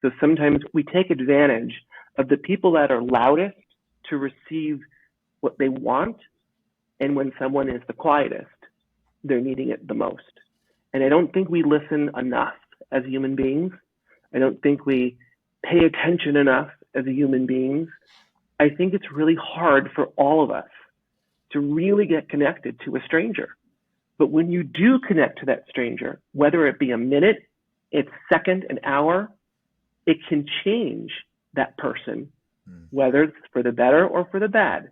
So sometimes we take advantage of the people that are loudest to receive what they want. And when someone is the quietest, they're needing it the most. And I don't think we listen enough as human beings. I don't think we pay attention enough as human beings. I think it's really hard for all of us to really get connected to a stranger. But when you do connect to that stranger, whether it be a minute, a second, an hour, it can change that person, whether it's for the better or for the bad.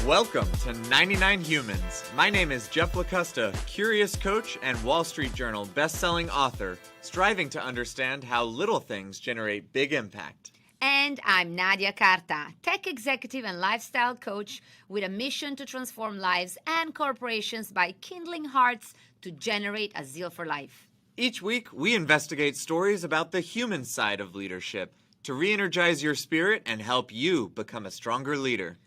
Welcome to 99 Humans. My name is Jeff Lakusta, curious coach and Wall Street Journal best-selling author, striving to understand how little things generate big impact. And I'm Nadia, Carta, tech executive and lifestyle coach with a mission to transform lives and corporations by kindling hearts to generate a zeal for life. Each week, we investigate stories about the human side of leadership to re-energize your spirit and help you become a stronger leader.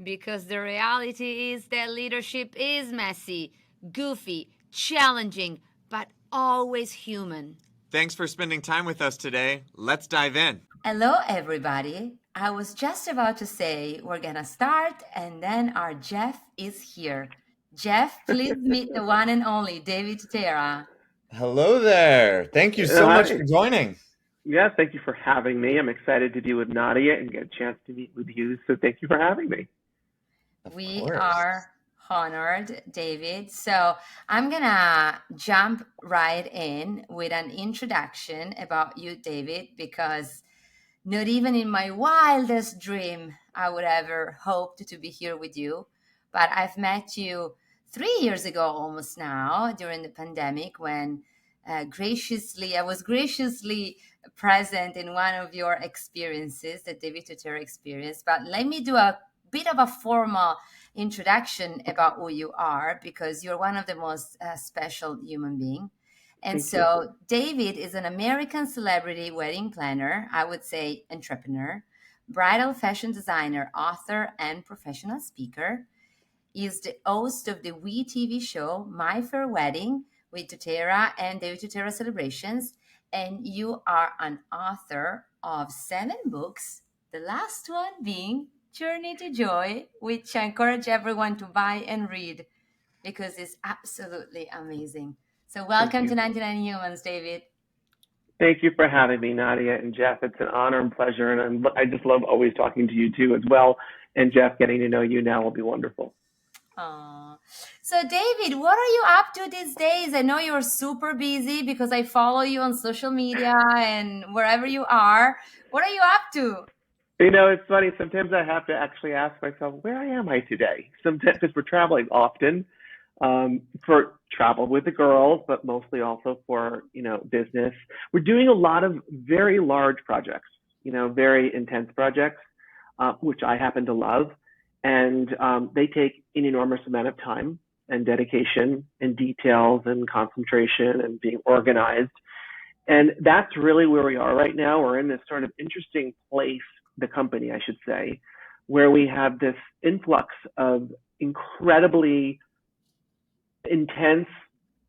Because the reality is that leadership is messy, goofy, challenging, but always human. Thanks for spending time with us today. Let's dive in. Hello, everybody. I was just about to say we're going to start, and then our Jeff is here. Jeff, please meet the one and only David Tutera. Hello there. Thank you so much for joining. Yes, thank you for having me. I'm excited to be with Nadia and get a chance to meet with you. So thank you for having me. We are honored, David. So I'm going to jump right in with an introduction about you, David, because not even in my wildest dream I would ever hoped to be here with you. But I've met you 3 years ago almost now during the pandemic when I was graciously present in one of your experiences, the David Tutera experience. But let me do a bit of a formal introduction about who you are, because you're one of the most special human beings. And so David is an American celebrity wedding planner, I would say entrepreneur, bridal fashion designer, author, and professional speaker. He is the host of the WE TV show, My Fair Wedding, with Tutera and David Tutera Celebrations. And you are an author of 7 books, the last one being Journey to Joy, which I encourage everyone to buy and read because it's absolutely amazing. So welcome to 99 Humans, David. Thank you for having me, Nadia and Jeff. It's an honor and pleasure, and I just love always talking to you too as well. And Jeff, getting to know you now will be wonderful. Aww. So David, what are you up to these days? I know you're super busy because I follow you on social media and wherever you are. What are you up to? You know, it's funny. Sometimes I have to actually ask myself, where am I today? Sometimes, because we're traveling often, for travel with the girls, but mostly also for, business. We're doing a lot of very large projects, very intense projects, which I happen to love. And they take an enormous amount of time and dedication and details and concentration and being organized. And that's really where we are right now. We're in this sort of interesting place, the company, I should say, where we have this influx of incredibly intense,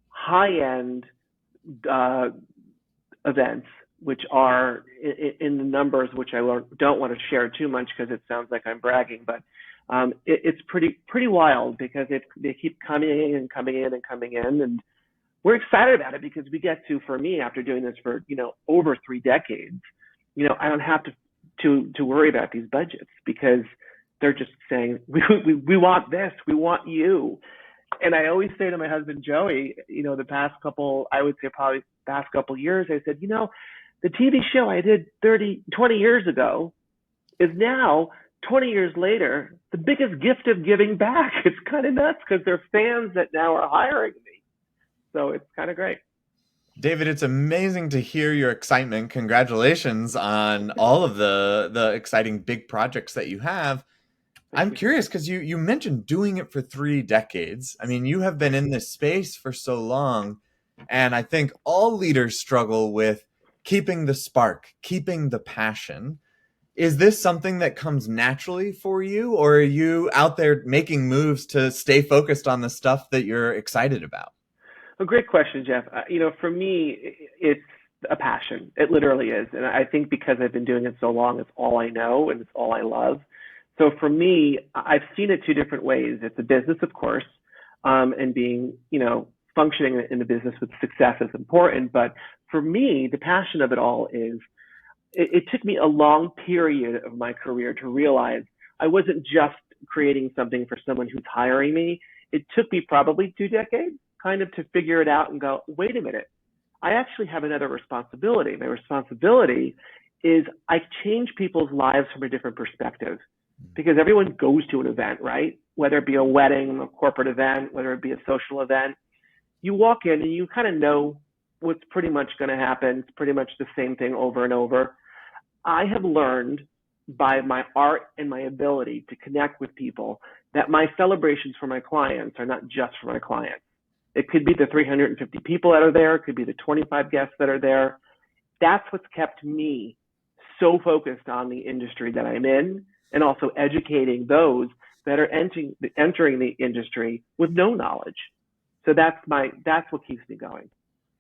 high-end events, which are in the numbers, which I don't want to share too much because it sounds like I'm bragging, but it's pretty wild because they keep coming in and coming in and coming in, and we're excited about it because we get to, for me, after doing this for over 3 decades, I don't have to worry about these budgets because they're just saying we want this, we want you. And I always say to my husband Joey, the past couple years, I said, the TV show I did 20 years ago is now 20 years later the biggest gift of giving back. It's kind of nuts because they're fans that now are hiring me. So it's kind of great. David, it's amazing to hear your excitement. Congratulations on all of the exciting big projects that you have. I'm curious because you mentioned doing it for 3 decades. I mean, you have been in this space for so long, and I think all leaders struggle with keeping the spark, keeping the passion. Is this something that comes naturally for you, or are you out there making moves to stay focused on the stuff that you're excited about? A great question, Jeff. For me, it's a passion. It literally is. And I think because I've been doing it so long, it's all I know and it's all I love. So for me, I've seen it two different ways. It's a business, of course, and being, functioning in the business with success is important. But for me, the passion of it all is it took me a long period of my career to realize I wasn't just creating something for someone who's hiring me. It took me probably 2 decades kind of to figure it out and go, wait a minute, I actually have another responsibility. My responsibility is I change people's lives from a different perspective because everyone goes to an event, right? Whether it be a wedding, a corporate event, whether it be a social event, you walk in and you kind of know what's pretty much going to happen. It's pretty much the same thing over and over. I have learned by my art and my ability to connect with people that my celebrations for my clients are not just for my clients. It could be the 350 people that are there. It could be the 25 guests that are there. That's what's kept me so focused on the industry that I'm in and also educating those that are entering the industry with no knowledge. So that's what keeps me going.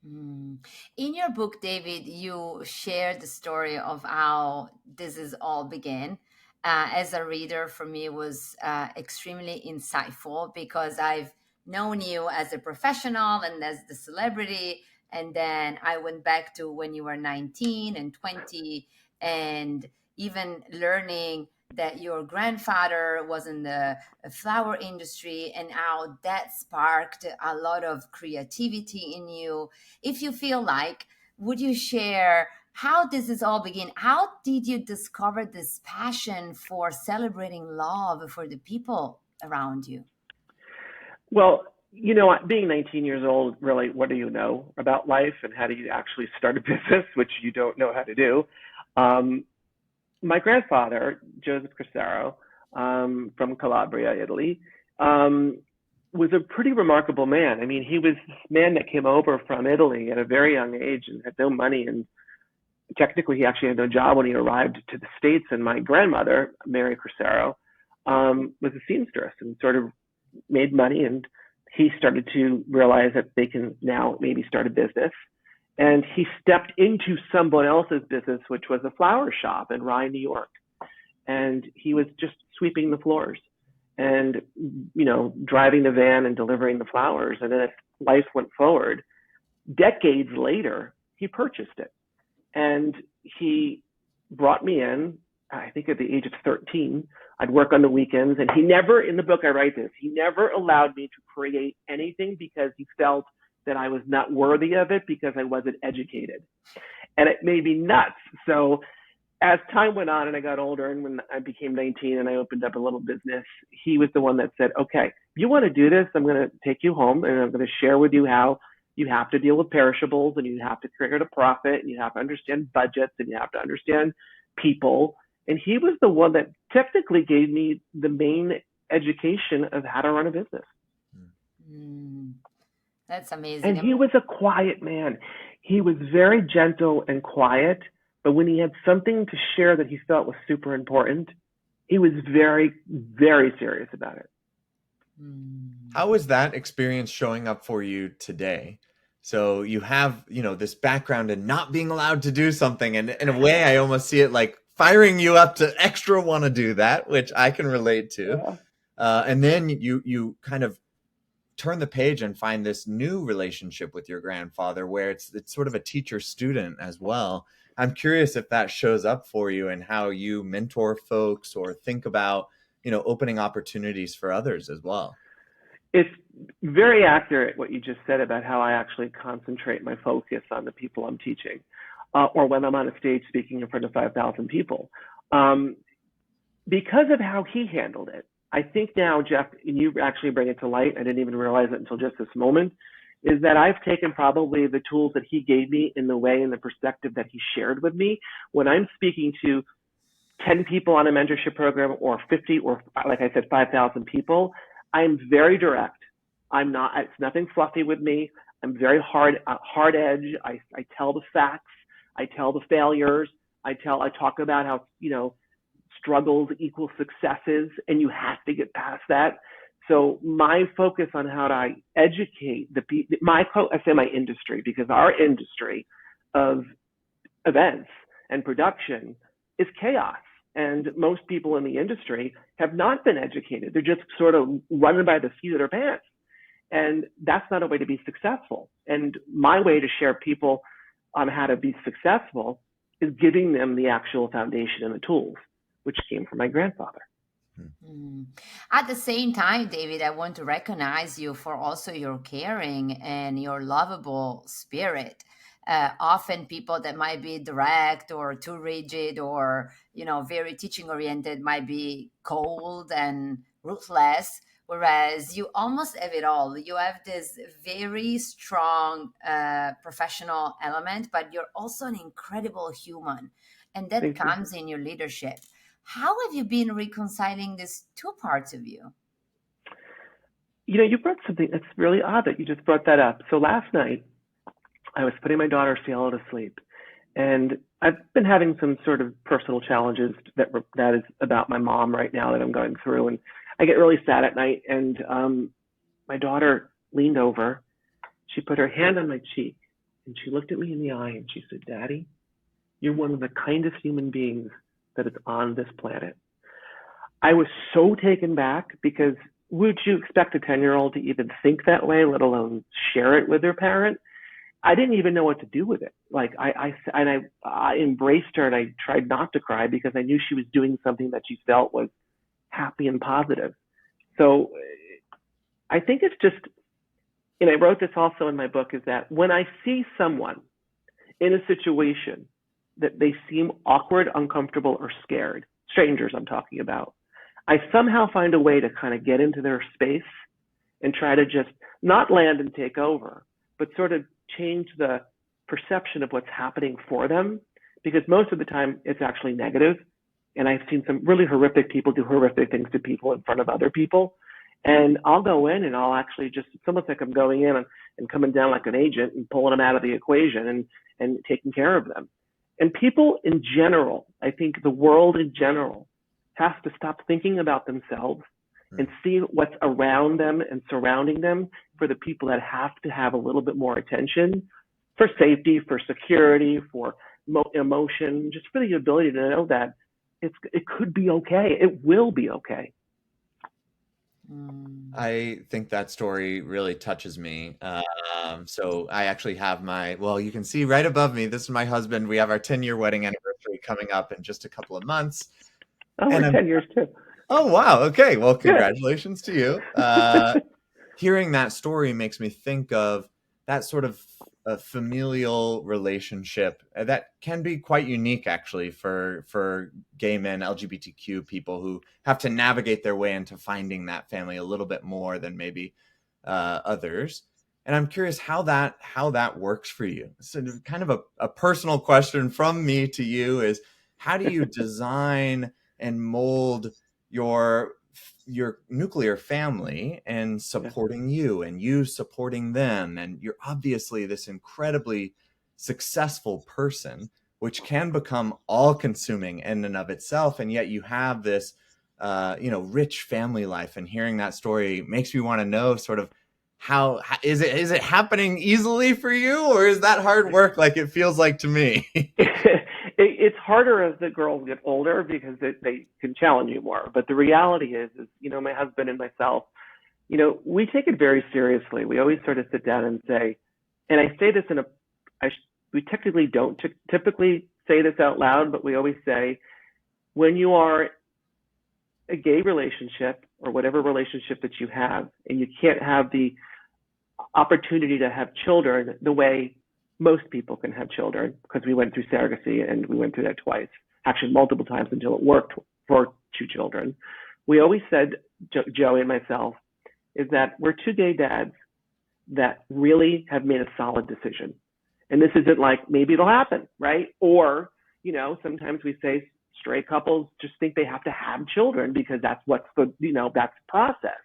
In your book, David, you shared the story of how this is all began. As a reader, for me, it was extremely insightful because I've known you as a professional and as the celebrity. And then I went back to when you were 19 and 20 and even learning that your grandfather was in the flower industry and how that sparked a lot of creativity in you. If you feel like, would you share how this is all begin? How did you discover this passion for celebrating love for the people around you? Well, being 19 years old, really, what do you know about life and how do you actually start a business, which you don't know how to do? My grandfather, Joseph Crisaro, from Calabria, Italy, was a pretty remarkable man. I mean, he was this man that came over from Italy at a very young age and had no money. And technically, he actually had no job when he arrived to the States. And my grandmother, Mary Crisaro, was a seamstress and sort of made money. And he started to realize that they can now maybe start a business. And he stepped into someone else's business, which was a flower shop in Rye, New York. And he was just sweeping the floors and, driving the van and delivering the flowers. And then as life went forward, decades later, he purchased it. And he brought me in, I think at the age of 13. I'd work on the weekends. And he never, in the book I write this, he never allowed me to create anything because he felt that I was not worthy of it because I wasn't educated. And it made me nuts. So as time went on and I got older and when I became 19 and I opened up a little business, he was the one that said, okay, you want to do this? I'm going to take you home and I'm going to share with you how you have to deal with perishables and you have to create a profit and you have to understand budgets and you have to understand people. And he was the one that technically gave me the main education of how to run a business. That's amazing. And he was a quiet man. He was very gentle and quiet, but when he had something to share that he felt was super important, he was very, very serious about it. How is that experience showing up for you today? So you have, this background in not being allowed to do something. And in a way, I almost see it like firing you up to extra want to do that, which I can relate to. Yeah. And then you kind of turn the page and find this new relationship with your grandfather where it's sort of a teacher-student as well. I'm curious if that shows up for you and how you mentor folks or think about, opening opportunities for others as well. It's very accurate what you just said about how I actually concentrate my focus on the people I'm teaching, or when I'm on a stage speaking in front of 5,000 people. Because of how he handled it, I think now, Jeff, and you actually bring it to light, I didn't even realize it until just this moment, is that I've taken probably the tools that he gave me in the way and the perspective that he shared with me. When I'm speaking to 10 people on a mentorship program or 50 or, like I said, 5,000 people, I'm very direct. It's nothing fluffy with me. I'm very hard edge. I tell the facts. I tell the failures. I talk about how, struggles equal successes, and you have to get past that. So my focus on how to educate I say my industry, because our industry of events and production is chaos. And most people in the industry have not been educated. They're just sort of running by the seat of their pants. And that's not a way to be successful. And my way to share people on how to be successful is giving them the actual foundation and the tools, which came from my grandfather. Mm. At the same time, David, I want to recognize you for also your caring and your lovable spirit. Often people that might be direct or too rigid or, very teaching oriented might be cold and ruthless, whereas you almost have it all. You have this very strong professional element, but you're also an incredible human, and that Thank you. comes in your leadership. How have you been reconciling these two parts of you? You brought something that's really odd that you just brought that up. So last night, I was putting my daughter Cielo to sleep, and I've been having some sort of personal challenges that is about my mom right now that I'm going through, and I get really sad at night. And my daughter leaned over, she put her hand on my cheek, and she looked at me in the eye, and she said, "Daddy, you're one of the kindest human beings that is on this planet." I was so taken back, because would you expect a 10-year-old to even think that way, let alone share it with their parent? I didn't even know what to do with it. Like I embraced her, and I tried not to cry because I knew she was doing something that she felt was happy and positive. So I think it's just, and I wrote this also in my book, is that when I see someone in a situation that they seem awkward, uncomfortable, or scared, strangers I'm talking about, I somehow find a way to kind of get into their space and try to just not land and take over, but sort of change the perception of what's happening for them, because most of the time it's actually negative. And I've seen some really horrific people do horrific things to people in front of other people. And I'll go in and I'll actually just, it's almost like I'm going in and coming down like an agent and pulling them out of the equation and taking care of them. And people in general, I think the world in general has to stop thinking about themselves and see what's around them and surrounding them for the people that have to have a little bit more attention for safety, for security, for emotion, just for the ability to know that it could be okay. It will be okay. I think that story really touches me. So I actually have you can see right above me, this is my husband. We have our 10-year wedding anniversary coming up in just a couple of months. Oh, we're 10 years too. Oh, wow. Okay. Well, congratulations to you. Hearing that story makes me think of that sort of a familial relationship that can be quite unique, actually, for gay men, LGBTQ people who have to navigate their way into finding that family a little bit more than maybe others. And I'm curious how that works for you. So kind of a personal question from me to you is, how do you design and mold your nuclear family and supporting you and you supporting them? And you're obviously this incredibly successful person, which can become all consuming in and of itself. And yet you have this, rich family life, and hearing that story makes me want to know sort of how is it happening easily for you, or is that hard work like it feels like to me? It's harder as the girls get older because they can challenge you more. But the reality is, my husband and myself, we take it very seriously. We always sort of sit down and say, and I say this we technically don't typically say this out loud, but we always say, when you are a gay relationship or whatever relationship that you have, and you can't have the opportunity to have children the way most people can have children, because we went through surrogacy and we went through that twice, actually multiple times until it worked for 2 children. We always said, Joey and myself, is that we're 2 gay dads that really have made a solid decision. And this isn't like, maybe it'll happen, right? Or, sometimes we say straight couples just think they have to have children because that's what's good, that's the process.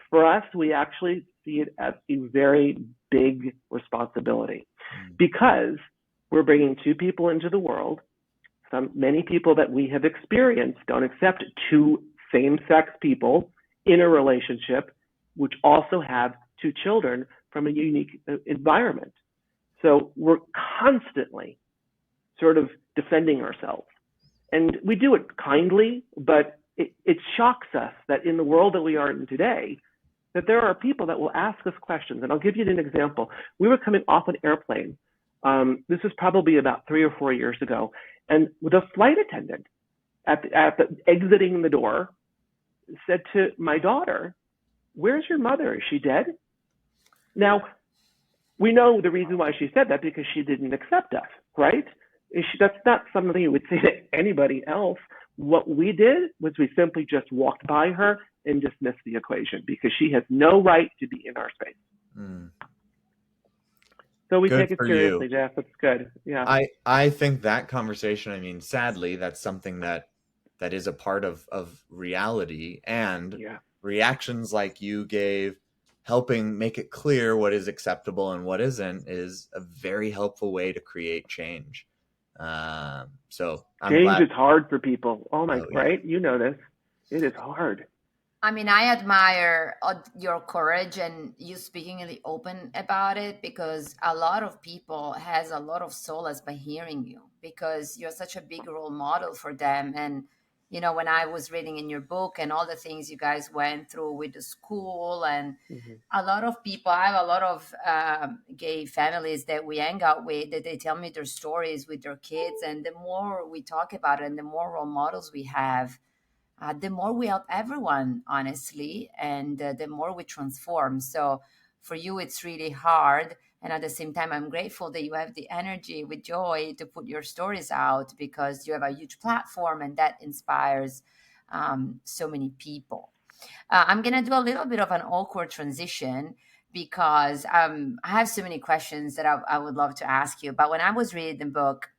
For us, we actually see it as a very big responsibility, because we're bringing 2 people into the world. Many people that we have experienced don't accept 2 same-sex people in a relationship, which also have two children from a unique environment. So we're constantly sort of defending ourselves. And we do it kindly, but it shocks us that in the world that we are in today, that there are people that will ask us questions. And I'll give you an example. We were coming off an airplane. This was probably about 3 or 4 years ago. And the flight attendant at the exiting the door said to my daughter, "Where's your mother? Is she dead?" Now, we know the reason why she said that, because she didn't accept us, right? That's not something you would say to anybody else. What we did was we simply just walked by her and dismissed the equation, because she has no right to be in our space. Mm. So we Good take it for seriously, you. Jeff. It's good. Yeah. I think that conversation, I mean, sadly, that's something that is a part of reality, and Yeah. reactions like you gave, helping make it clear what is acceptable and what isn't, is a very helpful way to create change. So I'm Change glad. is hard for people. Oh my, yeah. right? You know this. It is hard. I mean, I admire your courage and you speaking in the open about it, because a lot of people has a lot of solace by hearing you, because you're such a big role model for them. And, you know, when I was reading in your book and all the things you guys went through with the school, and a lot of people, I have a lot of gay families that we hang out with, that they tell me their stories with their kids. And the more we talk about it and the more role models we have, the more we help everyone, honestly, and the more we transform. So for you, it's really hard. And at the same time, I'm grateful that you have the energy with joy to put your stories out, because you have a huge platform and that inspires so many people. I'm going to do a little bit of an awkward transition, because I have so many questions that I would love to ask you. But when I was reading the book,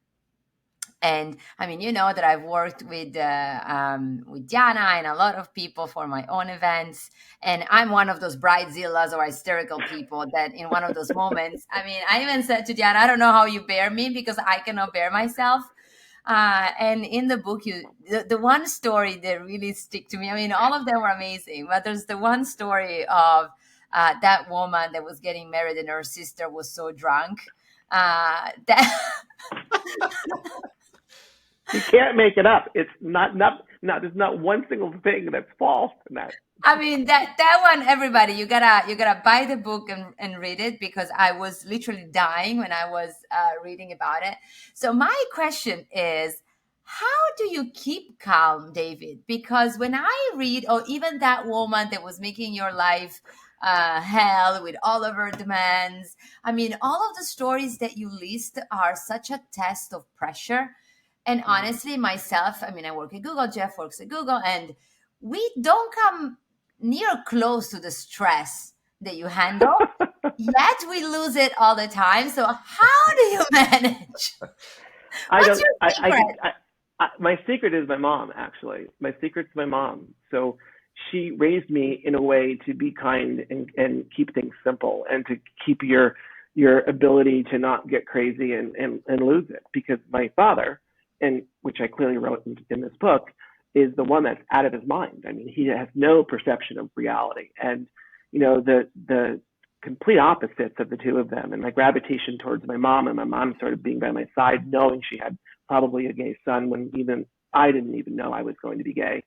and I mean, you know that I've worked with Diana and a lot of people for my own events. And I'm one of those bridezillas or hysterical people that in one of those moments, I mean, I even said to Diana, I don't know how you bear me, because I cannot bear myself. And in the book, the one story that really stick to me, I mean, all of them were amazing, but there's the one story of that woman that was getting married and her sister was so drunk that... You can't make it up. It's not. There's not one single thing that's false in that. I mean, that one, everybody, you gotta buy the book and read it, because I was literally dying when I was reading about it. So my question is, how do you keep calm, David? Because when I read, or even that woman that was making your life hell with all of her demands, I mean, all of the stories that you list are such a test of pressure. And honestly, myself, I mean, I work at Google, Jeff works at Google, and we don't come near close to the stress that you handle, yet we lose it all the time. So how do you manage? What's your secret? My secret is my mom, actually. My secret's my mom. So she raised me in a way to be kind and keep things simple, and to keep your ability to not get crazy and lose it. Because my father, and which I clearly wrote in this book, is the one that's out of his mind. I mean, he has no perception of reality. And, you know, the complete opposites of the two of them, and my gravitation towards my mom, and my mom sort of being by my side, knowing she had probably a gay son when even I didn't even know I was going to be gay.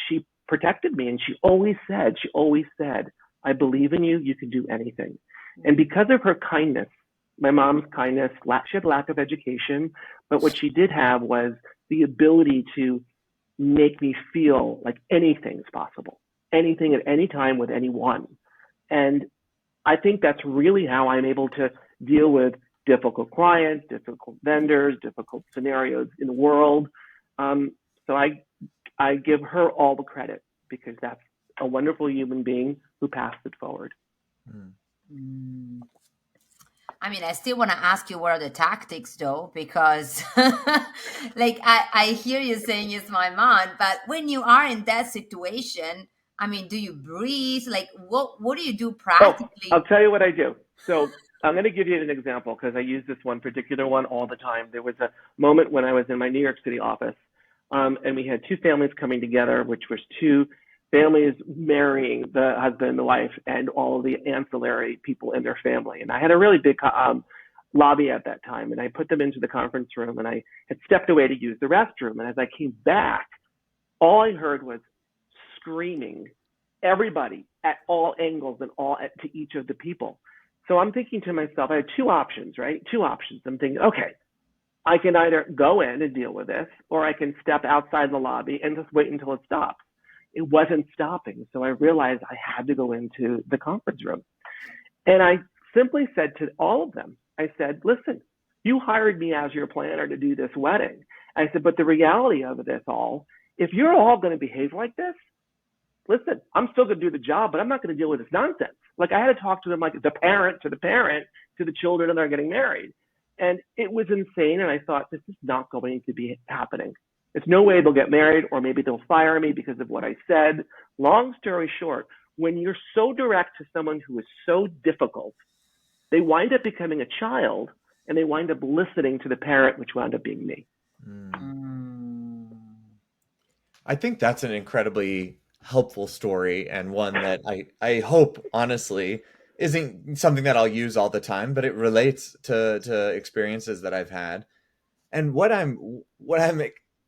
She protected me, and she always said, I believe in you, you can do anything. And because of her kindness, my mom's kindness, she had lack of education, but what she did have was the ability to make me feel like anything's possible, anything at any time with anyone. And I think that's really how I'm able to deal with difficult clients, difficult vendors, difficult scenarios in the world. So I give her all the credit, because that's a wonderful human being who passed it forward. I mean, I still want to ask you what are the tactics, though, because like I hear you saying it's my mom, but when you are in that situation, I mean, do you breathe? Like, what do you do practically? I'll tell you what I do. So I'm going to give you an example, because I use this one particular one all the time. There was a moment when I was in my New York City office, and we had two families coming together, which was two families marrying the husband and the wife and all of the ancillary people in their family. And I had a really big lobby at that time, and I put them into the conference room, and I had stepped away to use the restroom. And as I came back, all I heard was screaming, everybody at all angles and to each of the people. So I'm thinking to myself, I had two options, right? Two options. I'm thinking, okay, I can either go in and deal with this, or I can step outside the lobby and just wait until it stops. It wasn't stopping. So I realized I had to go into the conference room. And I simply said to all of them, I said, listen, you hired me as your planner to do this wedding. I said, but the reality of this all, if you're all going to behave like this, listen, I'm still going to do the job, but I'm not going to deal with this nonsense. Like, I had to talk to them like the parent to the children, and they're getting married. And it was insane. And I thought, this is not going to be happening. There's no way they'll get married, or maybe they'll fire me because of what I said. Long story short, when you're so direct to someone who is so difficult, they wind up becoming a child, and they wind up listening to the parent, which wound up being me. I think that's an incredibly helpful story, and one that I hope, honestly, isn't something that I'll use all the time, but it relates to experiences that I've had. And what I'm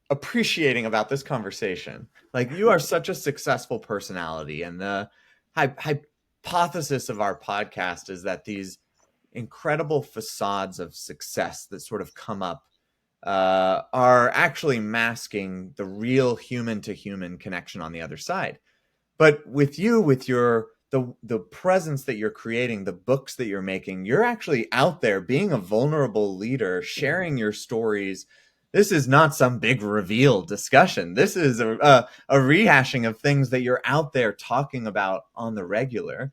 appreciating about this conversation, like, you are such a successful personality, and the hypothesis of our podcast is that these incredible facades of success that sort of come up are actually masking the real human to human connection on the other side. But with you, with the presence that you're creating, the books that you're making, you're actually out there being a vulnerable leader, sharing your stories. This is not some big reveal discussion. This is a rehashing of things that you're out there talking about on the regular.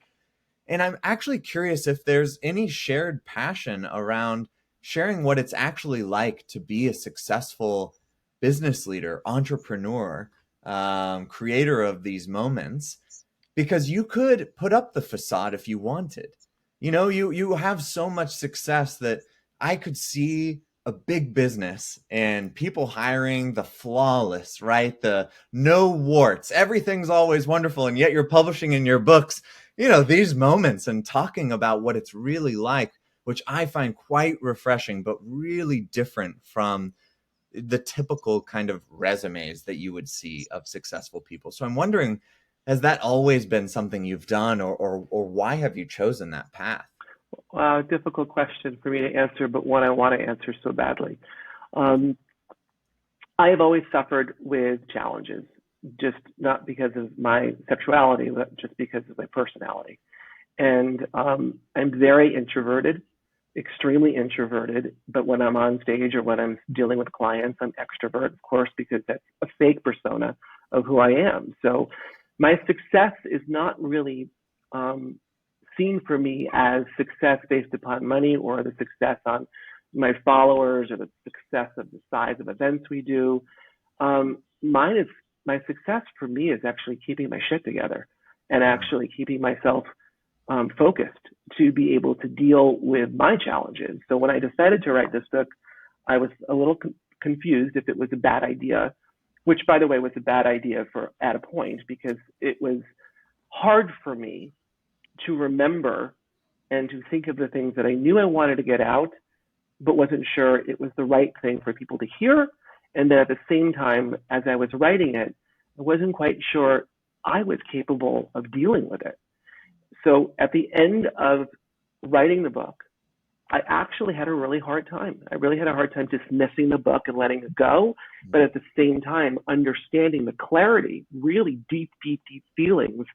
And I'm actually curious if there's any shared passion around sharing what it's actually like to be a successful business leader, entrepreneur, creator of these moments, because you could put up the facade if you wanted. You know, you have so much success that I could see a big business and people hiring the flawless, right? The no warts, everything's always wonderful. And yet you're publishing in your books, you know, these moments and talking about what it's really like, which I find quite refreshing, but really different from the typical kind of resumes that you would see of successful people. So I'm wondering, has that always been something you've done, or why have you chosen that path? Wow, difficult question for me to answer, but one I want to answer so badly. I have always suffered with challenges, just not because of my sexuality, but just because of my personality. And I'm very introverted, extremely introverted, but when I'm on stage or when I'm dealing with clients, I'm extrovert, of course, because that's a fake persona of who I am. So my success is not really seen for me as success based upon money, or the success on my followers, or the success of the size of events we do. My success for me is actually keeping my shit together and actually keeping myself focused to be able to deal with my challenges. So when I decided to write this book, I was a little confused if it was a bad idea, which, by the way, was a bad idea at a point, because it was hard for me to remember and to think of the things that I knew I wanted to get out, but wasn't sure it was the right thing for people to hear. And then at the same time, as I was writing it, I wasn't quite sure I was capable of dealing with it. So at the end of writing the book, I actually had a really hard time. I really had a hard time dismissing the book and letting it go, but at the same time, understanding the clarity, really deep, deep, deep feelings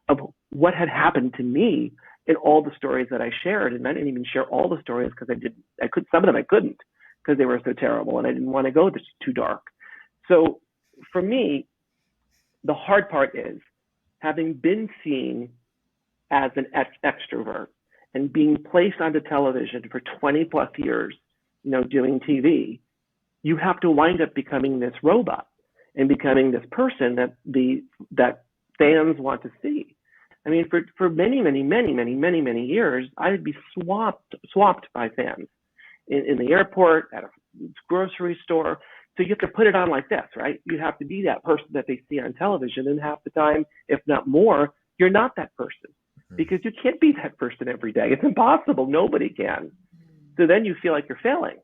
of what had happened to me in all the stories that I shared. And I didn't even share all the stories because some of them I couldn't, because they were so terrible and I didn't want to go too dark. So for me, the hard part is, having been seen as an extrovert and being placed onto television for 20 plus years, doing TV, you have to wind up becoming this robot and becoming this person that fans want to see. I mean, for many, many, many, many, many, many years, I'd be swamped by fans in the airport, at a grocery store. So you have to put it on like this, right? You have to be that person that they see on television, and half the time, if not more, you're not that person because you can't be that person every day. It's impossible. Nobody can. So then you feel like you're failing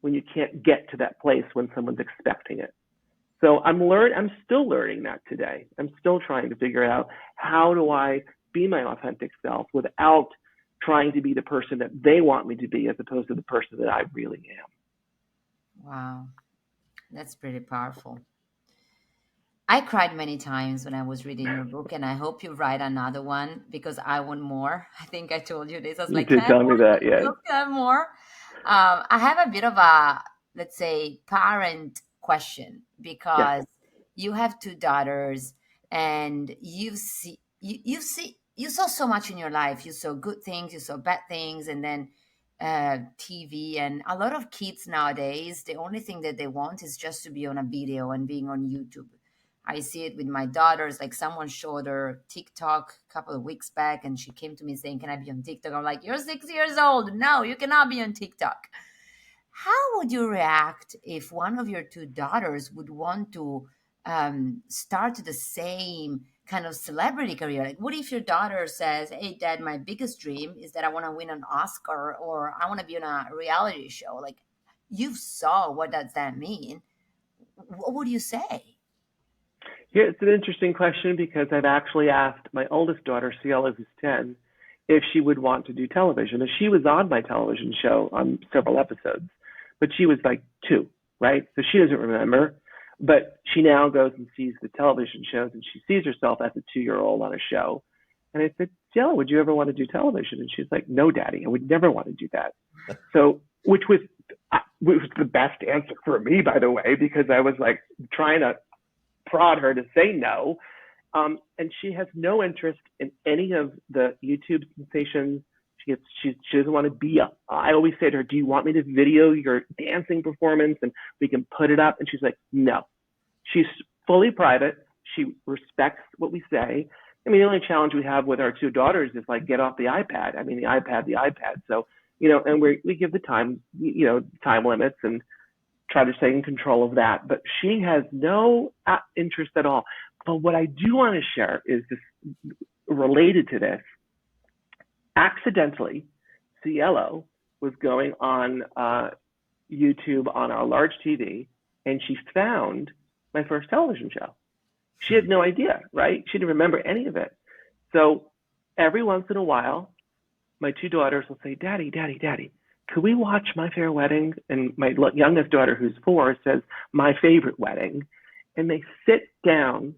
when you can't get to that place when someone's expecting it. So I'm still learning that today. I'm still trying to figure out, how do I be my authentic self without trying to be the person that they want me to be as opposed to the person that I really am. Wow. That's pretty powerful. I cried many times when I was reading your book, and I hope you write another one because I want more. I think I told you this. I was like, did tell me that, yeah. Can I have more? I have a bit of a, let's say, parent question because you have two daughters, and you saw so much in your life. You saw good things, you saw bad things, and then TV. And a lot of kids nowadays, the only thing that they want is just to be on a video and being on YouTube. I see it with my daughters. Like, someone showed her TikTok a couple of weeks back, and she came to me saying, "Can I be on TikTok?" I'm like, "You're 6 years old. No, you cannot be on TikTok." How would you react if one of your two daughters would want to start the same kind of celebrity career? Like, what if your daughter says, "Hey, Dad, my biggest dream is that I want to win an Oscar, or I want to be on a reality show"? Like, you saw what does that mean? What would you say? Yeah, it's an interesting question because I've actually asked my oldest daughter, Ciela, who's 10, if she would want to do television. And she was on my television show on several episodes, but she was like 2, right? So she doesn't remember, but she now goes and sees the television shows, and she sees herself as a 2-year-old on a show. And I said, "Ciela, would you ever want to do television?" And she's like, "No, Daddy, I would never want to do that." So, which was the best answer for me, by the way, because I was like trying to prod her to say no. And she has no interest in any of the YouTube sensations. She doesn't want to be up. I always say to her, "Do you want me to video your dancing performance and we can put it up?" And she's like, "No." She's fully private. She respects what we say. I mean, the only challenge we have with our two daughters is like, get off the iPad. I mean, the iPad. So, and we give the time limits and try to stay in control of that. But she has no interest at all. But what I do want to share is this, related to this. Accidentally, Cielo was going on YouTube on our large TV, and she found my first television show. She had no idea, right? She didn't remember any of it. So every once in a while, my two daughters will say, "Daddy, could we watch My Fair Wedding?" And my youngest daughter, who's 4, says, "My favorite wedding." And they sit down,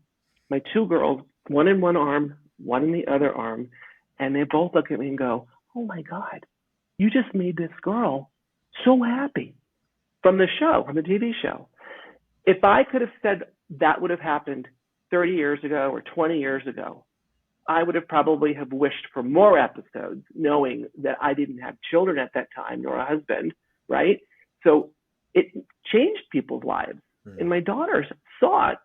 my two girls, one in one arm, one in the other arm, and they both look at me and go, "Oh my God, you just made this girl so happy," from the show, from the TV show. If I could have said that would have happened 30 years ago or 20 years ago, I would have probably have wished for more episodes, knowing that I didn't have children at that time, nor a husband, right? So it changed people's lives. And my daughters saw it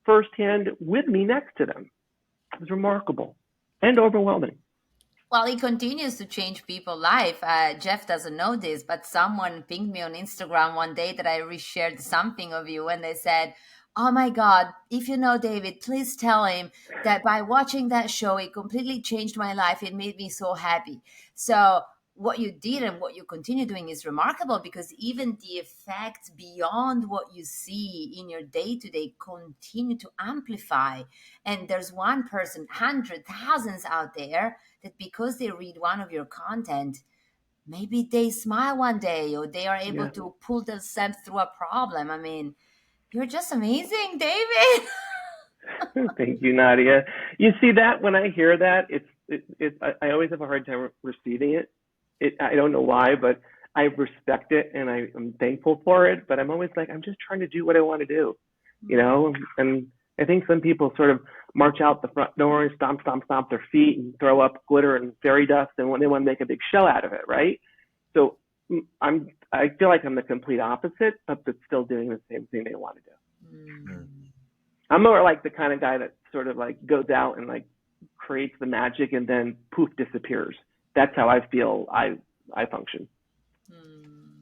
firsthand with me next to them. It was remarkable and overwhelming. Well, it continues to change people's life. Jeff doesn't know this, but someone pinged me on Instagram one day that I reshared something of you, and they said, "Oh my God, if you know David, please tell him that by watching that show, it completely changed my life. It made me so happy." So what you did and what you continue doing is remarkable, because even the effects beyond what you see in your day-to-day continue to amplify. And there's one person, hundreds, thousands out there that because they read one of your content, maybe they smile one day, or they are able to pull themselves through a problem. I mean, you're just amazing, David. Thank you, Nadia. You see that when I hear that, I always have a hard time receiving it. I don't know why, but I respect it and I'm thankful for it. But I'm always like, I'm just trying to do what I want to do, And I think some people sort of march out the front door and stomp their feet and throw up glitter and fairy dust, and when they want to make a big show out of it, right? So I feel like I'm the complete opposite, but still doing the same thing they want to do. I'm more like the kind of guy that sort of like goes out and like creates the magic and then poof, disappears. That's how I feel I function.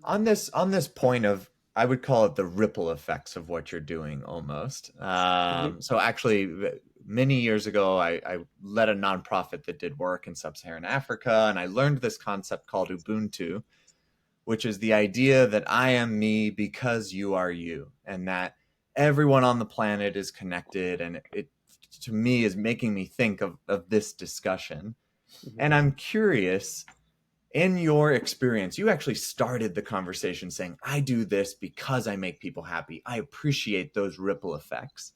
On this point of I would call it the ripple effects of what you're doing almost. Mhm. So actually, many years ago, I led a nonprofit that did work in sub-Saharan Africa, and I learned this concept called Ubuntu, which is the idea that I am me because you are you, and that everyone on the planet is connected. And it to me is making me think of this discussion. Mhm. And I'm curious, in your experience, you actually started the conversation saying, I do this because I make people happy. I appreciate those ripple effects.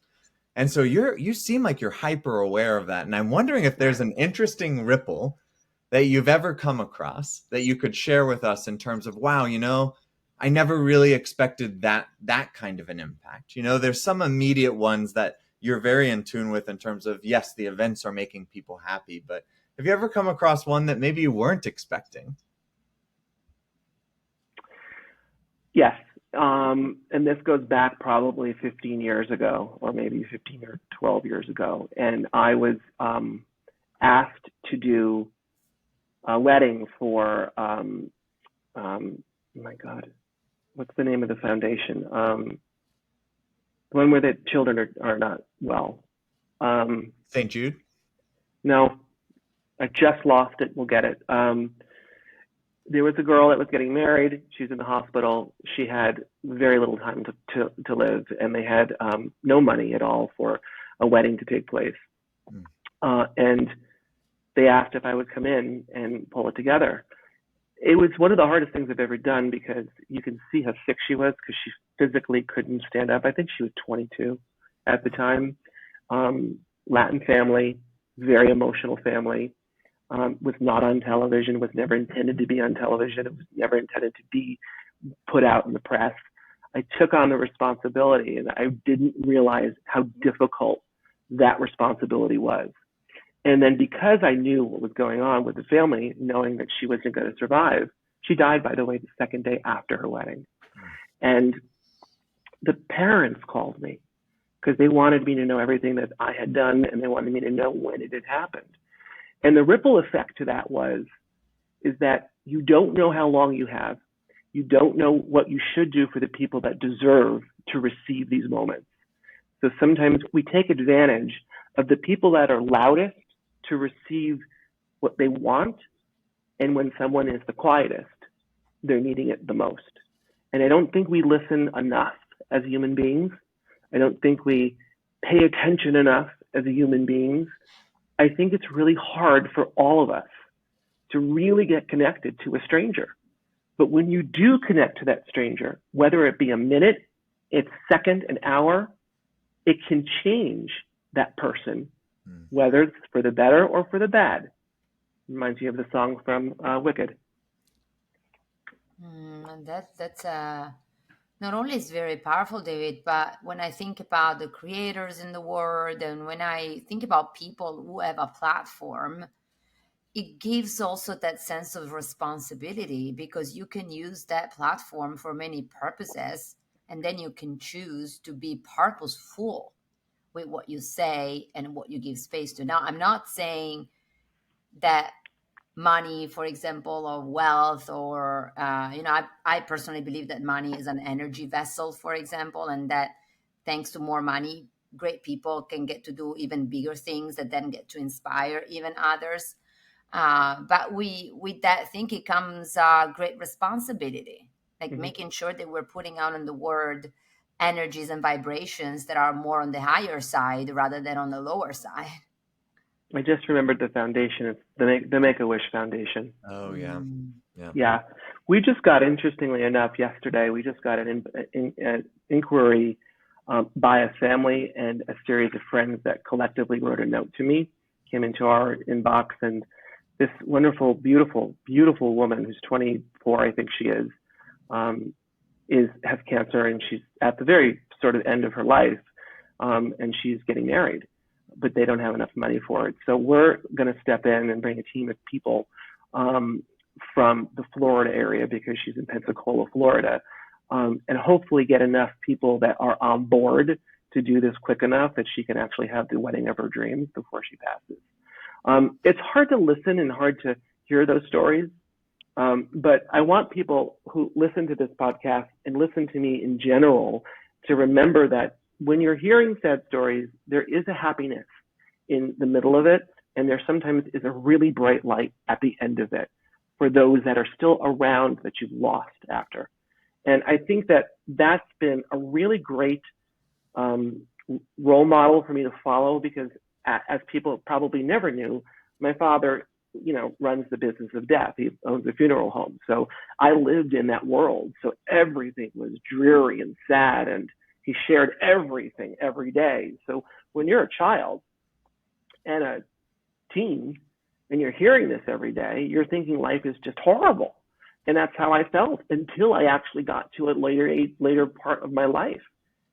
And so you seem like you're hyper aware of that. And I'm wondering if there's an interesting ripple that you've ever come across that you could share with us in terms of, wow, I never really expected that kind of an impact. There's some immediate ones that you're very in tune with in terms of, yes, the events are making people happy, but have you ever come across one that maybe you weren't expecting? Yes. And this goes back probably 15 years ago, or maybe 15 or 12 years ago. And I was asked to do a wedding for, my God, what's the name of the foundation? The one where the children are not well. St. Jude? No, I just lost it. We'll get it. There was a girl that was getting married. She was in the hospital. She had very little time to live, and they had no money at all for a wedding to take place. And they asked if I would come in and pull it together. It was one of the hardest things I've ever done because you can see how sick she was because she physically couldn't stand up. I think she was 22 at the time. Latin family, very emotional family. Was not on television, was never intended to be on television. It was never intended to be put out in the press. I took on the responsibility, and I didn't realize how difficult that responsibility was. And then because I knew what was going on with the family, knowing that she wasn't going to survive, she died, by the way, the second day after her wedding. And the parents called me because they wanted me to know everything that I had done, and they wanted me to know when it had happened. And the ripple effect to that is that you don't know how long you have. You don't know what you should do for the people that deserve to receive these moments. So sometimes we take advantage of the people that are loudest to receive what they want. And when someone is the quietest, they're needing it the most. And I don't think we listen enough as human beings. I don't think we pay attention enough as human beings. I think it's really hard for all of us to really get connected to a stranger. But when you do connect to that stranger, whether it be a minute, it's second, an hour, it can change that person, whether it's for the better or for the bad. Reminds you of the song from Wicked. That's not only is very powerful, David, but when I think about the creators in the world, and when I think about people who have a platform, it gives also that sense of responsibility because you can use that platform for many purposes, and then you can choose to be purposeful with what you say and what you give space to. Now, I'm not saying that money, for example, or wealth, or I personally believe that money is an energy vessel, for example, and that thanks to more money, great people can get to do even bigger things that then get to inspire even others. But with that, I think it comes great responsibility, like making sure that we're putting out in the world energies and vibrations that are more on the higher side rather than on the lower side. I just remembered the foundation. It's the Make-A-Wish Foundation. Oh, yeah. Yeah. We just got, interestingly enough, yesterday, we just got an inquiry by a family and a series of friends that collectively wrote a note to me, came into our inbox, and this wonderful, beautiful, beautiful woman who's 24, I think she is has cancer, and she's at the very sort of end of her life, and she's getting married, but they don't have enough money for it. So we're going to step in and bring a team of people from the Florida area, because she's in Pensacola, Florida, and hopefully get enough people that are on board to do this quick enough that she can actually have the wedding of her dreams before she passes. It's hard to listen and hard to hear those stories, But I want people who listen to this podcast and listen to me in general to remember that when you're hearing sad stories, there is a happiness in the middle of it, and there sometimes is a really bright light at the end of it for those that are still around that you've lost after. And I think that that's been a really great role model for me to follow, because as people probably never knew, my father, runs the business of death. He owns a funeral home. So I lived in that world. So everything was dreary and sad, and he shared everything every day. So when you're a child and a teen and you're hearing this every day, you're thinking life is just horrible. And that's how I felt until I actually got to a later part of my life.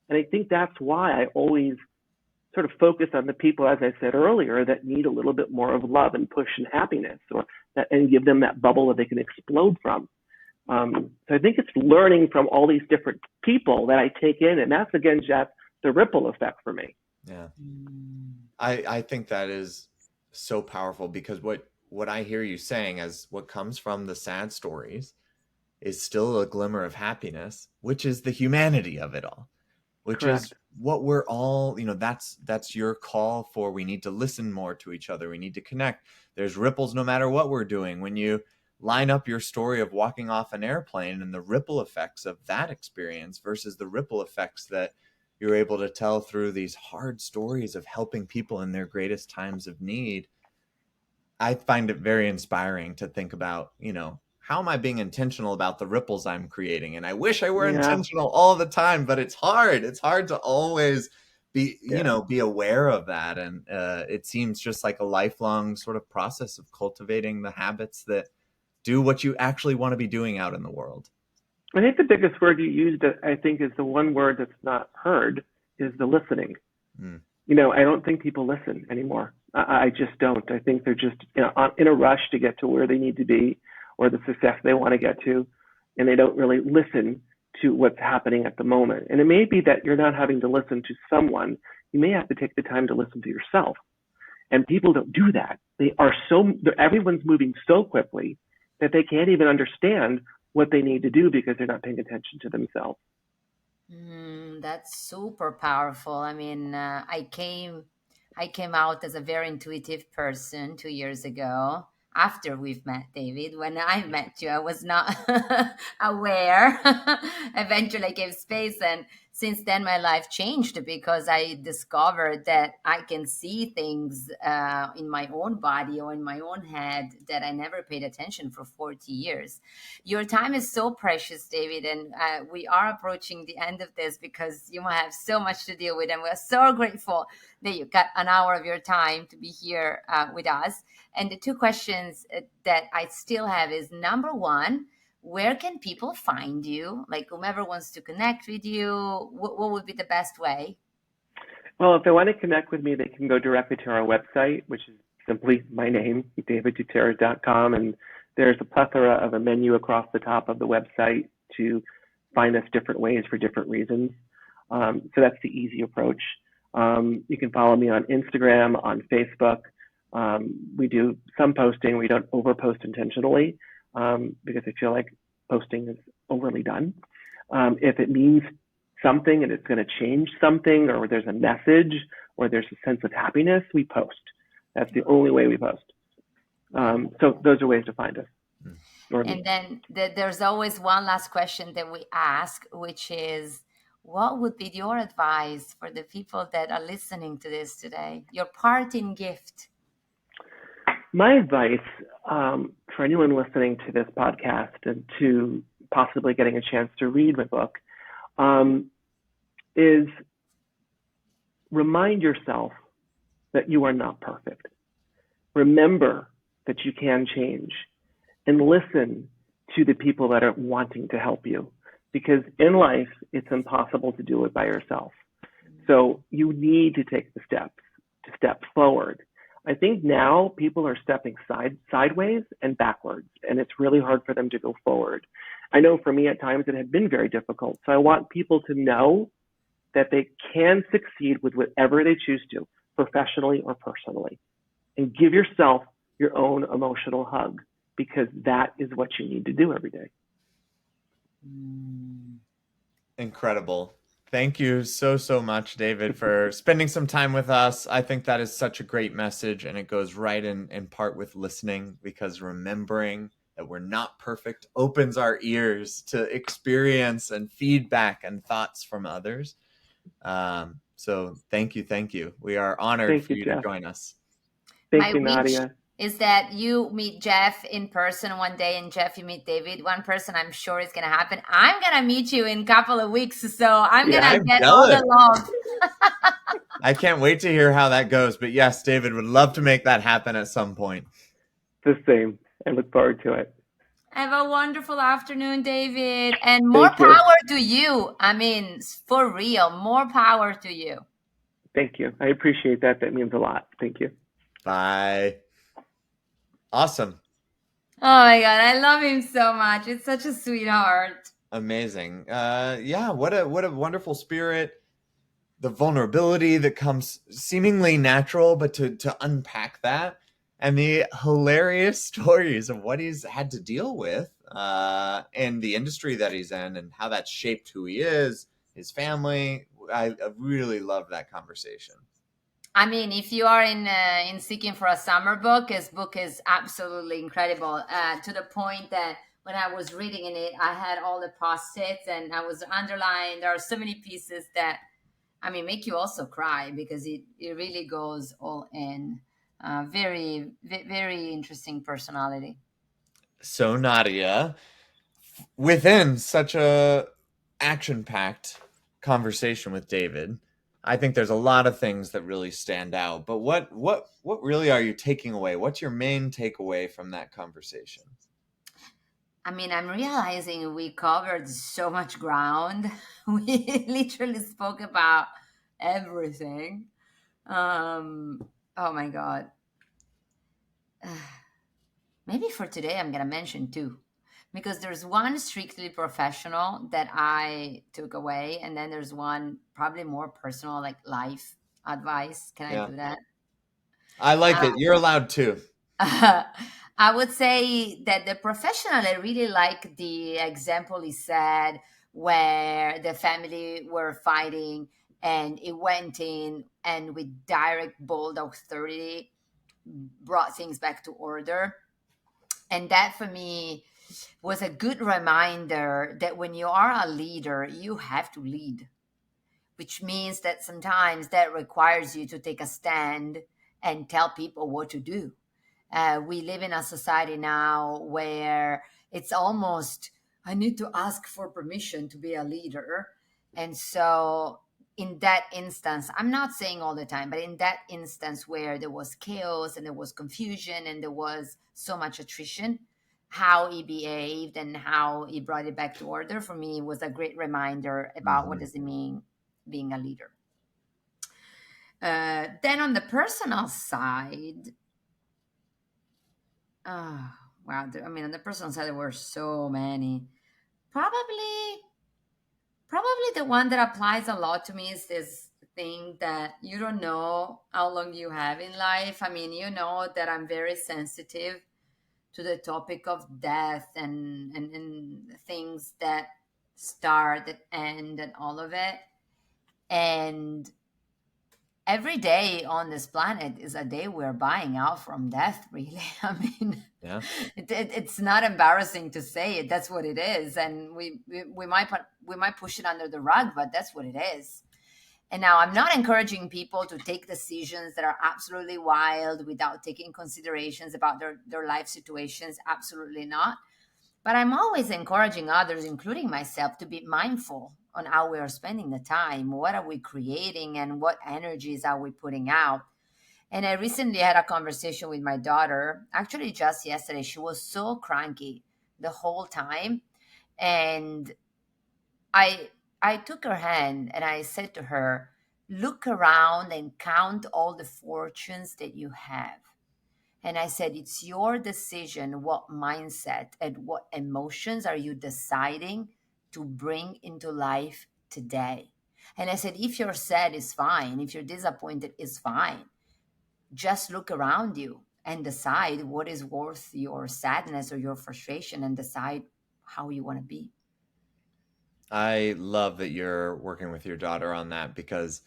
And I think that's why I always sort of focus on the people, as I said earlier, that need a little bit more of love and push and happiness, and give them that bubble that they can explode from. So I think it's learning from all these different people that I take in, and that's, again, Jeff, the ripple effect for me. Yeah. I think that is so powerful, because what I hear you saying as what comes from the sad stories is still a glimmer of happiness, which is the humanity of it all, which Correct. is what we're all, that's your call for. We need to listen more to each other. We need to connect. There's ripples no matter what we're doing. When you line up your story of walking off an airplane and the ripple effects of that experience versus the ripple effects that you're able to tell through these hard stories of helping people in their greatest times of need, I find it very inspiring to think about, how am I being intentional about the ripples I'm creating? And I wish I were intentional all the time, but it's hard. It's hard to always be, be aware of that. And it seems just like a lifelong sort of process of cultivating the habits that do what you actually want to be doing out in the world. I think the biggest word you used, I think, is the one word that's not heard, is the listening. I don't think people listen anymore. I just don't. I think they're just in a rush to get to where they need to be, or the success they want to get to, and they don't really listen to what's happening at the moment. And it may be that you're not having to listen to someone. You may have to take the time to listen to yourself. And people don't do that. Everyone's moving so quickly that they can't even understand what they need to do because they're not paying attention to themselves. That's super powerful. I mean, I came out as a very intuitive person 2 years ago, after we've met, David. When I met you, I was not aware. Eventually I gave space, and since then my life changed, because I discovered that I can see things in my own body or in my own head that I never paid attention for 40 years. Your time is so precious, David, and we are approaching the end of this, because you might have so much to deal with, and we're so grateful that you got an hour of your time to be here with us. And the two questions that I still have is, number one, where can people find you? Like, whomever wants to connect with you, what would be the best way? Well, if they want to connect with me, they can go directly to our website, which is simply my name, davidtutera.com. And there's a plethora of a menu across the top of the website to find us different ways for different reasons. So that's the easy approach. You can follow me on Instagram, on Facebook. We do some posting. We don't overpost intentionally, because I feel like posting is overly done. If it means something and it's going to change something, or there's a message, or there's a sense of happiness, we post. That's the only way we post. So those are ways to find us. And then there's always one last question that we ask, which is, what would be your advice for the people that are listening to this today? Your parting gift. My advice for anyone listening to this podcast and to possibly getting a chance to read my book is remind yourself that you are not perfect. Remember that you can change, and listen to the people that are wanting to help you, because in life, it's impossible to do it by yourself. So you need to take the steps to step forward. I think now people are stepping sideways and backwards, and it's really hard for them to go forward. I know for me at times it had been very difficult. So I want people to know that they can succeed with whatever they choose to, professionally or personally. And give yourself your own emotional hug. because that is what you need to do every day. Incredible. Thank you so much, David, for spending some time with us. I think that is such a great message, and it goes right in part with listening, because remembering that we're not perfect opens our ears to experience and feedback and thoughts from others. So thank you. We are honored for you to join us. Thank you, Nadia. Is that you meet Jeff in person one day, and Jeff, you meet David. One person, I'm sure is going to happen. I'm going to meet you in a couple of weeks, so I'm going to get all the love. I can't wait to hear how that goes. But yes, David, would love to make that happen at some point. The same. I look forward to it. Have a wonderful afternoon, David. And more power to you. I mean, for real, more power to you. Thank you. I appreciate that. That means a lot. Thank you. Bye. Awesome. Oh my God, I love him so much. It's such a sweetheart. Amazing. Yeah, what a wonderful spirit. The vulnerability that comes seemingly natural, but to unpack that, and the hilarious stories of what he's had to deal with in the industry that he's in, and how that's shaped who he is, his family. I really love that conversation. I mean, if you are in seeking for a summer book, his book is absolutely incredible, to the point that when I was reading in it, I had all the post-its and I was underlined. There are so many pieces that, I mean, make you also cry, because it really goes all in. Very, very interesting personality. So Nadia, within such a action-packed conversation with David, I think there's a lot of things that really stand out. But what really are you taking away? What's your main takeaway from that conversation? I mean, I'm realizing we covered so much ground. We literally spoke about everything. Oh my God. Maybe for today, I'm going to mention two, because there's one strictly professional that I took away, and then there's one probably more personal, like life advice. Can I do that? I like it. You're allowed to. I would say that the professional, I really like the example he said, where the family were fighting and it went in and with direct, bold authority brought things back to order. And that for me was a good reminder that when you are a leader, you have to lead, which means that sometimes that requires you to take a stand and tell people what to do. We live in a society now where it's almost, I need to ask for permission to be a leader. And so in that instance, I'm not saying all the time, but in that instance where there was chaos and there was confusion and there was so much attrition, how he behaved and how he brought it back to order, for me, was a great reminder about what does it mean being a leader. Then on the personal side, wow, I mean, on the personal side, there were so many. Probably the one that applies a lot to me is this thing that you don't know how long you have in life. I mean, you know that I'm very sensitive to the topic of death and things that start, that end, and all of it. And every day on this planet is a day we're buying out from death, really. I mean, it's not embarrassing to say it. That's what it is. And we might push it under the rug, but that's what it is. And now I'm not encouraging people to take decisions that are absolutely wild without taking considerations about their life situations. Absolutely not. But I'm always encouraging others, including myself, to be mindful on how we are spending the time. What are we creating and what energies are we putting out? And I recently had a conversation with my daughter, actually just yesterday. She was so cranky the whole time. And I took her hand and I said to her, look around and count all the fortunes that you have. And I said, it's your decision what mindset and what emotions are you deciding to bring into life today. And I said, if you're sad, it's fine. If you're disappointed, it's fine. Just look around you and decide what is worth your sadness or your frustration, and decide how you want to be. I love that you're working with your daughter on that, because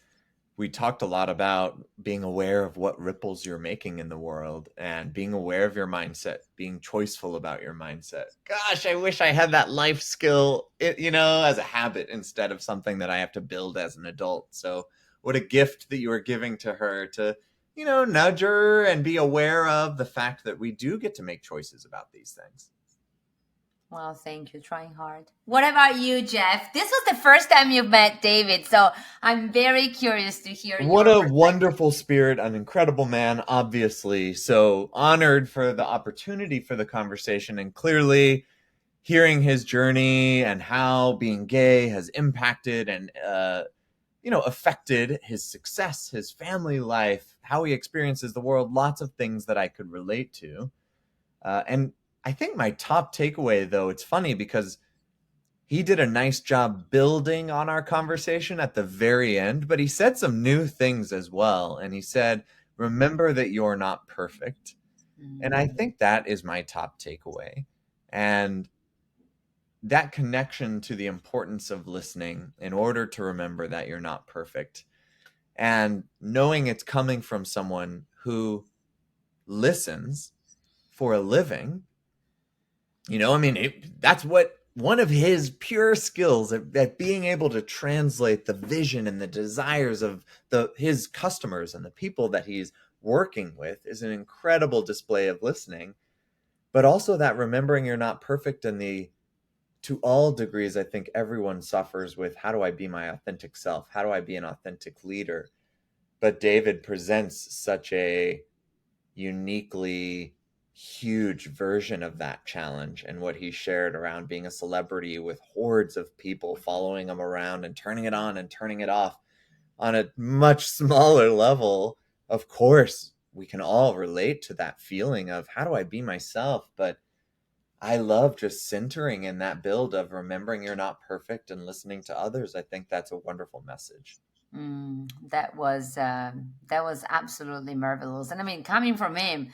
we talked a lot about being aware of what ripples you're making in the world and being aware of your mindset, being choiceful about your mindset. Gosh, I wish I had that life skill, as a habit instead of something that I have to build as an adult. So what a gift that you are giving to her to, nudge her and be aware of the fact that we do get to make choices about these things. Well, thank you. Trying hard. What about you, Jeff? This was the first time you've met David, so I'm very curious to hear what your a wonderful spirit, an incredible man, obviously. So honored for the opportunity for the conversation, and clearly hearing his journey and how being gay has impacted and affected his success, his family life, how he experiences the world. Lots of things that I could relate to. And I think my top takeaway, though, it's funny because he did a nice job building on our conversation at the very end, but he said some new things as well. And he said, remember that you're not perfect. And I think that is my top takeaway. And that connection to the importance of listening in order to remember that you're not perfect, and knowing it's coming from someone who listens for a living. That's what one of his pure skills at being able to translate the vision and the desires of his customers and the people that he's working with is an incredible display of listening. But also that remembering you're not perfect, and to all degrees, I think everyone suffers with, how do I be my authentic self? How do I be an authentic leader? But David presents such a uniquely huge version of that challenge, and what he shared around being a celebrity with hordes of people following him around and turning it on and turning it off on a much smaller level. Of course, we can all relate to that feeling of, how do I be myself? But I love just centering in that build of remembering you're not perfect and listening to others. I think that's a wonderful message. That was absolutely marvelous. And coming from him,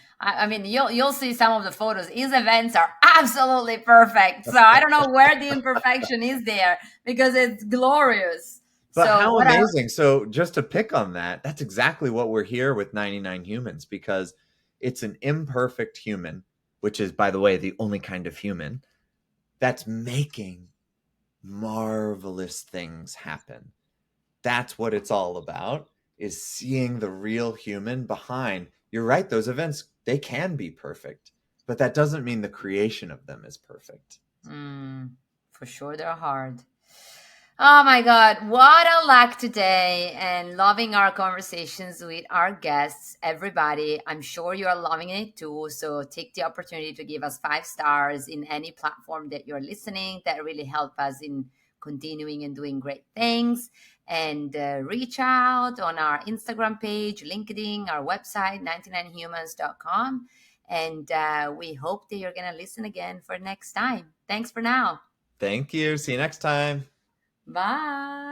you'll see some of the photos. His events are absolutely perfect. So I don't know where the imperfection is there, because it's glorious. But how amazing. So just to pick on that, that's exactly what we're here with 99 Humans, because it's an imperfect human, which is, by the way, the only kind of human that's making marvelous things happen. That's what it's all about, is seeing the real human behind. You're right, those events, they can be perfect, but that doesn't mean the creation of them is perfect. For sure, they're hard. Oh my God, what a luck today, and loving our conversations with our guests. Everybody, I'm sure you are loving it too. So take the opportunity to give us 5 stars in any platform that you're listening. That really helps us in continuing and doing great things. And reach out on our Instagram page, LinkedIn, our website, 99humans.com. And we hope that you're going to listen again for next time. Thanks for now. Thank you. See you next time. Bye.